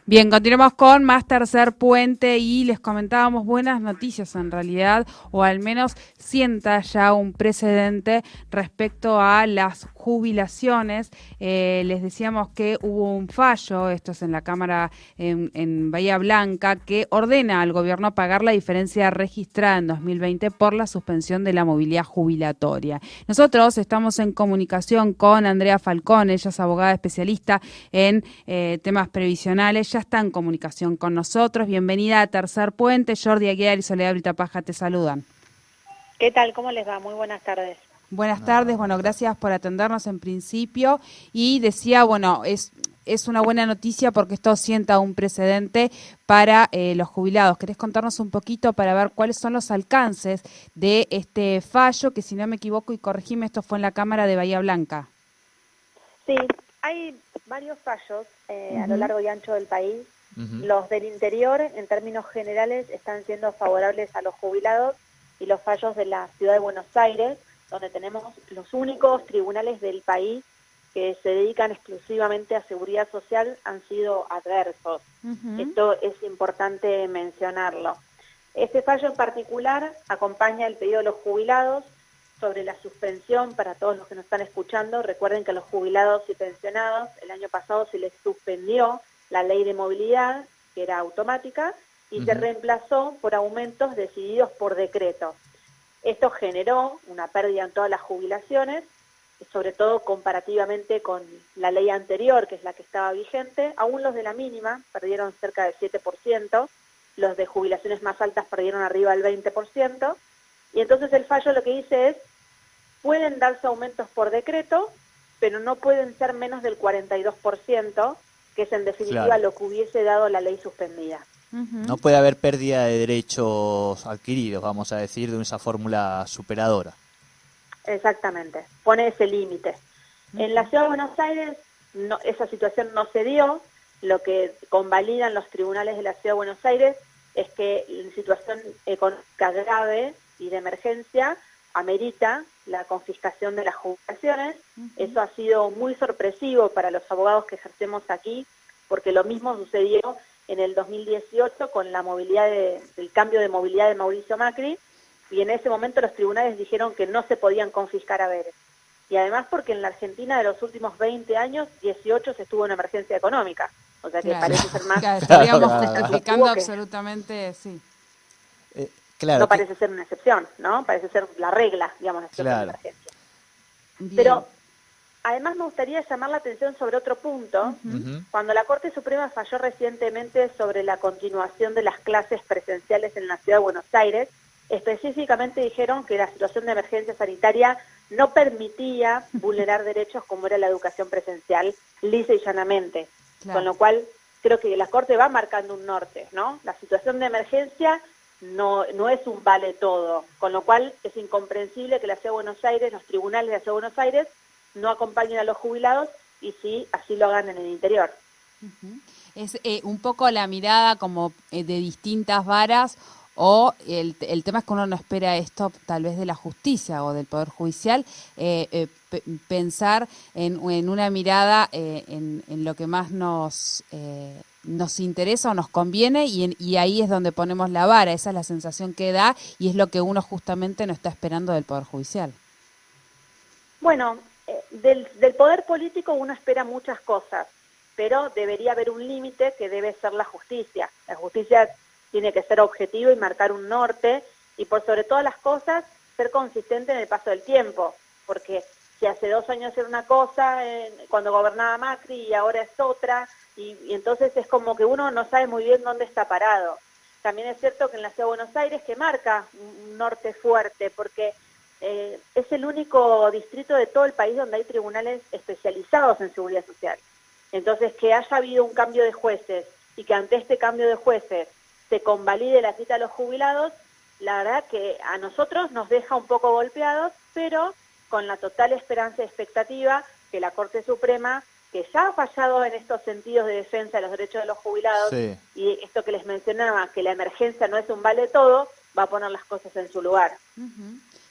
Bien, continuamos con más Tercer Puente y les comentábamos buenas noticias en realidad, o al menos sienta ya un precedente respecto a las jubilaciones. Les decíamos que hubo un fallo, esto es en la Cámara en Bahía Blanca, que ordena al gobierno pagar la diferencia registrada en 2020 por la suspensión de la movilidad jubilatoria. Nosotros estamos en comunicación con Andrea Falcón, ella es abogada especialista en temas previsionales, ya está en comunicación con nosotros. Bienvenida a Tercer Puente. Jordi Aguiar y Soledad Britapaja te saludan. ¿Qué tal? ¿Cómo les va? Muy buenas tardes. Buenas tardes, bueno, gracias por atendernos en principio. Y decía, bueno, es una buena noticia porque esto sienta un precedente para los jubilados. ¿Querés contarnos un poquito para ver cuáles son los alcances de este fallo? Que si no me equivoco, y corregime, esto fue en la Cámara de Bahía Blanca. Sí, hay varios fallos a lo largo y ancho del país. Los del interior, en términos generales, están siendo favorables a los jubilados, y los fallos de la ciudad de Buenos Aires, donde tenemos los únicos tribunales del país que se dedican exclusivamente a seguridad social, han sido adversos. Esto es importante mencionarlo. Este fallo en particular acompaña el pedido de los jubilados sobre la suspensión. Para todos los que nos están escuchando, recuerden que a los jubilados y pensionados el año pasado se les suspendió la ley de movilidad, que era automática, y se reemplazó por aumentos decididos por decreto. Esto generó una pérdida en todas las jubilaciones, sobre todo comparativamente con la ley anterior, que es la que estaba vigente. Aún los de la mínima perdieron cerca del 7%, los de jubilaciones más altas perdieron arriba del 20%, y entonces el fallo lo que dice es: pueden darse aumentos por decreto, pero no pueden ser menos del 42%, que es en definitiva lo que hubiese dado la ley suspendida. No puede haber pérdida de derechos adquiridos, vamos a decir, de esa fórmula superadora. Exactamente, pone ese límite. En la Ciudad de Buenos Aires esa situación no se dio. Lo que convalidan los tribunales de la Ciudad de Buenos Aires es que en situación económica grave y de emergencia amerita la confiscación de las jubilaciones. Eso ha sido muy sorpresivo para los abogados que ejercemos aquí, porque lo mismo sucedió en el 2018 con la movilidad el cambio de movilidad de Mauricio Macri, y en ese momento los tribunales dijeron que no se podían confiscar haberes. Y además porque en la Argentina de los últimos 20 años, 18 se estuvo en emergencia económica. O sea que parece ser más... Estaríamos justificando absolutamente, sí. No parece ser una excepción, ¿no? Parece ser la regla, digamos, la situación de emergencia. Bien. Pero además me gustaría llamar la atención sobre otro punto. Cuando la Corte Suprema falló recientemente sobre la continuación de las clases presenciales en la Ciudad de Buenos Aires, específicamente dijeron que la situación de emergencia sanitaria no permitía vulnerar derechos como era la educación presencial, lisa y llanamente. Con lo cual, creo que la Corte va marcando un norte, ¿no? La situación de emergencia no es un vale todo, con lo cual es incomprensible que la Ciudad de Buenos Aires, los tribunales de la Ciudad de Buenos Aires, no acompañen a los jubilados y sí, así lo hagan en el interior. Es un poco la mirada como de distintas varas, o el tema es que uno no espera esto tal vez de la justicia o del Poder Judicial, pensar en una mirada en lo que más nos interesa o nos conviene, y ahí es donde ponemos la vara. Esa es la sensación que da y es lo que uno justamente no está esperando del Poder Judicial. Bueno, del poder político uno espera muchas cosas, pero debería haber un límite que debe ser la justicia. La justicia tiene que ser objetiva y marcar un norte, y por sobre todas las cosas ser consistente en el paso del tiempo, porque si hace 2 años era una cosa, cuando gobernaba Macri, y ahora es otra, y entonces es como que uno no sabe muy bien dónde está parado. También es cierto que en la Ciudad de Buenos Aires, que marca un norte fuerte, porque es el único distrito de todo el país donde hay tribunales especializados en seguridad social. Entonces, que haya habido un cambio de jueces y que ante este cambio de jueces se convalide la quita a los jubilados, la verdad que a nosotros nos deja un poco golpeados, pero con la total esperanza y expectativa que la Corte Suprema, que ya ha fallado en estos sentidos de defensa de los derechos de los jubilados, y esto que les mencionaba, que la emergencia no es un vale todo, va a poner las cosas en su lugar.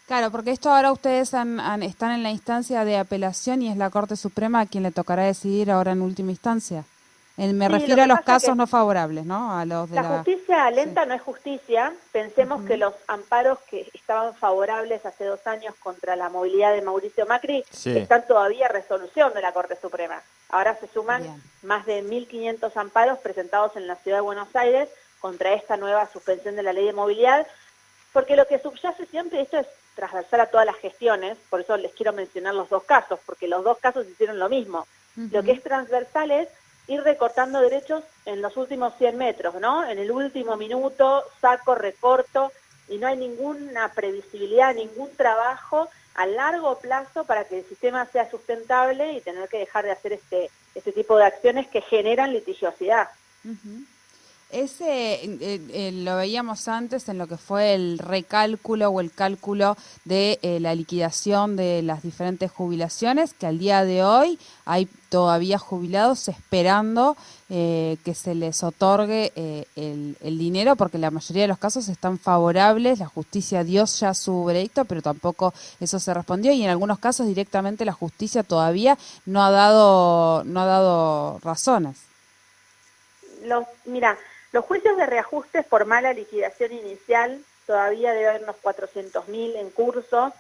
Claro, porque esto ahora ustedes están en la instancia de apelación y es la Corte Suprema a quien le tocará decidir ahora en última instancia. Me Sí, lo refiero a que los pasa casos que no favorables, ¿no? A los de la justicia Sí. lenta no es justicia. Pensemos que los amparos que estaban favorables hace 2 años contra la movilidad de Mauricio Macri Sí, están todavía en resolución de la Corte Suprema. Ahora se suman Bien. más de 1.500 amparos presentados en la Ciudad de Buenos Aires contra esta nueva suspensión de la ley de movilidad, porque lo que subyace siempre, esto es transversal a todas las gestiones, por eso les quiero mencionar los 2 casos, porque los 2 casos hicieron lo mismo. Lo que es transversal es ir recortando derechos en los últimos 100 metros, ¿no? En el último minuto saco, recorto, y no hay ninguna previsibilidad, ningún trabajo a largo plazo para que el sistema sea sustentable y tener que dejar de hacer este tipo de acciones que generan litigiosidad. Lo veíamos antes en lo que fue el recálculo o el cálculo de la liquidación de las diferentes jubilaciones, que al día de hoy hay todavía jubilados esperando que se les otorgue el dinero, porque la mayoría de los casos están favorables, la justicia dio ya su veredicto, pero tampoco eso se respondió, y en algunos casos directamente la justicia todavía no ha dado razones. Mira, los juicios de reajustes por mala liquidación inicial, todavía debe haber unos 400.000 en curso,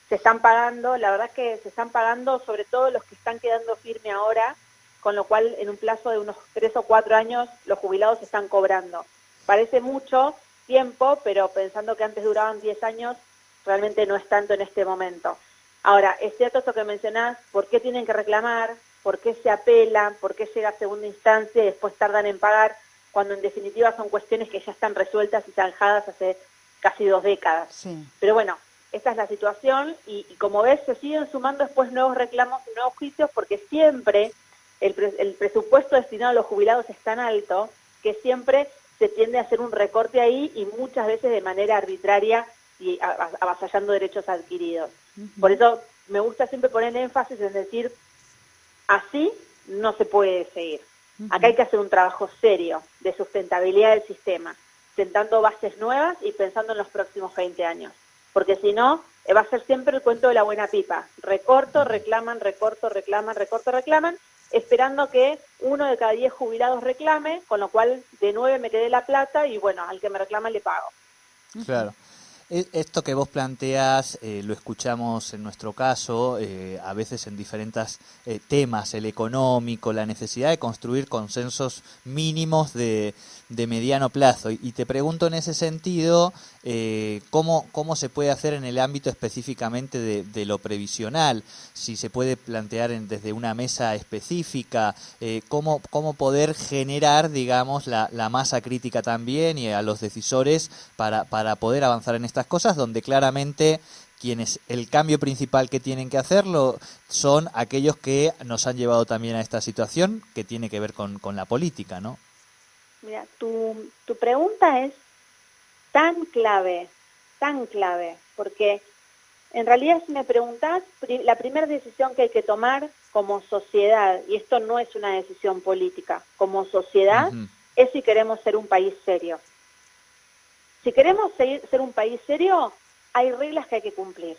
se están pagando, la verdad es que se están pagando sobre todo los que están quedando firme ahora, con lo cual en un plazo de unos 3 o 4 años los jubilados están cobrando. Parece mucho tiempo, pero pensando que antes duraban 10 años, realmente no es tanto en este momento. Ahora, es cierto esto que mencionás, ¿por qué tienen que reclamar? ¿Por qué se apelan? ¿Por qué llega a segunda instancia y después tardan en pagar? Cuando en definitiva son cuestiones que ya están resueltas y zanjadas hace casi 2 décadas. Sí. Pero bueno, esta es la situación y como ves se siguen sumando después nuevos reclamos y nuevos juicios porque siempre el presupuesto destinado a los jubilados es tan alto que siempre se tiende a hacer un recorte ahí y muchas veces de manera arbitraria y avasallando derechos adquiridos. Por eso me gusta siempre poner énfasis en decir, así no se puede seguir. Acá hay que hacer un trabajo serio de sustentabilidad del sistema, sentando bases nuevas y pensando en los próximos 20 años. Porque si no, va a ser siempre el cuento de la buena pipa. Recorto, reclaman, recorto, reclaman, recorto, reclaman, esperando que 1 de cada 10 jubilados reclame, con lo cual de 9 me quedé la plata y bueno, al que me reclama le pago. claro. Esto que vos planteás lo escuchamos en nuestro caso, a veces en diferentes temas, el económico, la necesidad de construir consensos mínimos de mediano plazo. Y te pregunto en ese sentido, ¿cómo se puede hacer en el ámbito específicamente de lo previsional? Si se puede plantear desde una mesa específica, cómo poder generar, digamos, la masa crítica también y a los decisores para poder avanzar en estas cosas, donde claramente quienes el cambio principal que tienen que hacerlo son aquellos que nos han llevado también a esta situación que tiene que ver con la política, ¿no? Mira, tu pregunta es tan clave, porque en realidad si me preguntás, la primera decisión que hay que tomar como sociedad, y esto no es una decisión política, como sociedad, es si queremos ser un país serio. Si queremos ser un país serio, hay reglas que hay que cumplir.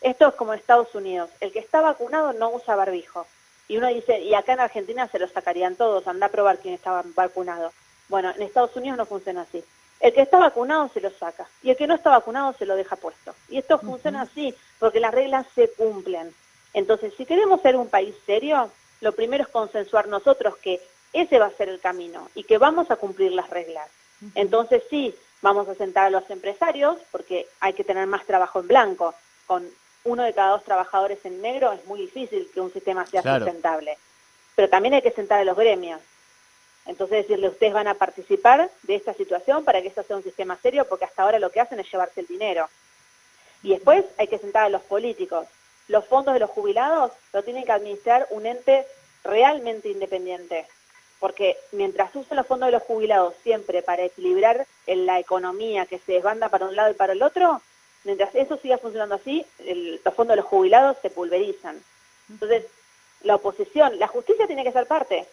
Esto es como en Estados Unidos. El que está vacunado no usa barbijo. Y uno dice, y acá en Argentina se lo sacarían todos, anda a probar quién estaba vacunado. Bueno, en Estados Unidos no funciona así. El que está vacunado se lo saca, y el que no está vacunado se lo deja puesto. Y esto funciona así, porque las reglas se cumplen. Entonces, si queremos ser un país serio, lo primero es consensuar nosotros que ese va a ser el camino, y que vamos a cumplir las reglas. Entonces sí, vamos a sentar a los empresarios, porque hay que tener más trabajo en blanco. Con 1 de cada 2 trabajadores en negro es muy difícil que un sistema sea sustentable. Pero también hay que sentar a los gremios. Entonces decirle, ustedes van a participar de esta situación para que esto sea un sistema serio, porque hasta ahora lo que hacen es llevarse el dinero. Y después hay que sentar a los políticos. Los fondos de los jubilados lo tienen que administrar un ente realmente independiente. Porque mientras usen los fondos de los jubilados siempre para equilibrar la economía que se desbanda para un lado y para el otro, mientras eso siga funcionando así, los fondos de los jubilados se pulverizan. Entonces, la oposición, la justicia tiene que ser parte,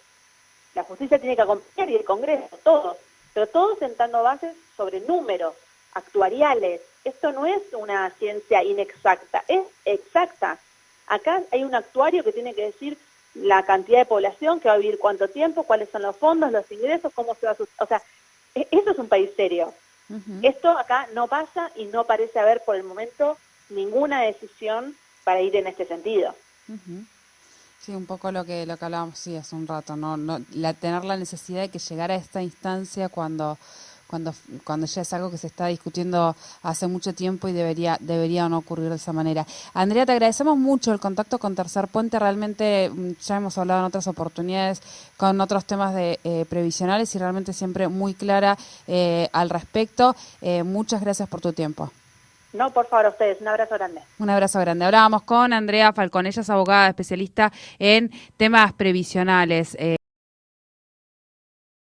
la justicia tiene que acompañar y el Congreso, todos, pero todos sentando bases sobre números, actuariales. Esto no es una ciencia inexacta, es exacta. Acá hay un actuario que tiene que decir la cantidad de población, que va a vivir cuánto tiempo, cuáles son los fondos, los ingresos, cómo se va a... O sea, eso es un país serio. Esto acá no pasa y no parece haber por el momento ninguna decisión para ir en este sentido. Sí, un poco lo que hablábamos hace un rato, tener la necesidad de que llegara a esta instancia cuando ya es algo que se está discutiendo hace mucho tiempo y debería no ocurrir de esa manera. Andrea, te agradecemos mucho el contacto con Tercer Puente, realmente ya hemos hablado en otras oportunidades con otros temas de previsionales y realmente siempre muy clara al respecto. Muchas gracias por tu tiempo. No, por favor, a ustedes. Un abrazo grande. Un abrazo grande. Hablábamos con Andrea Falcón, ella es abogada especialista en temas previsionales.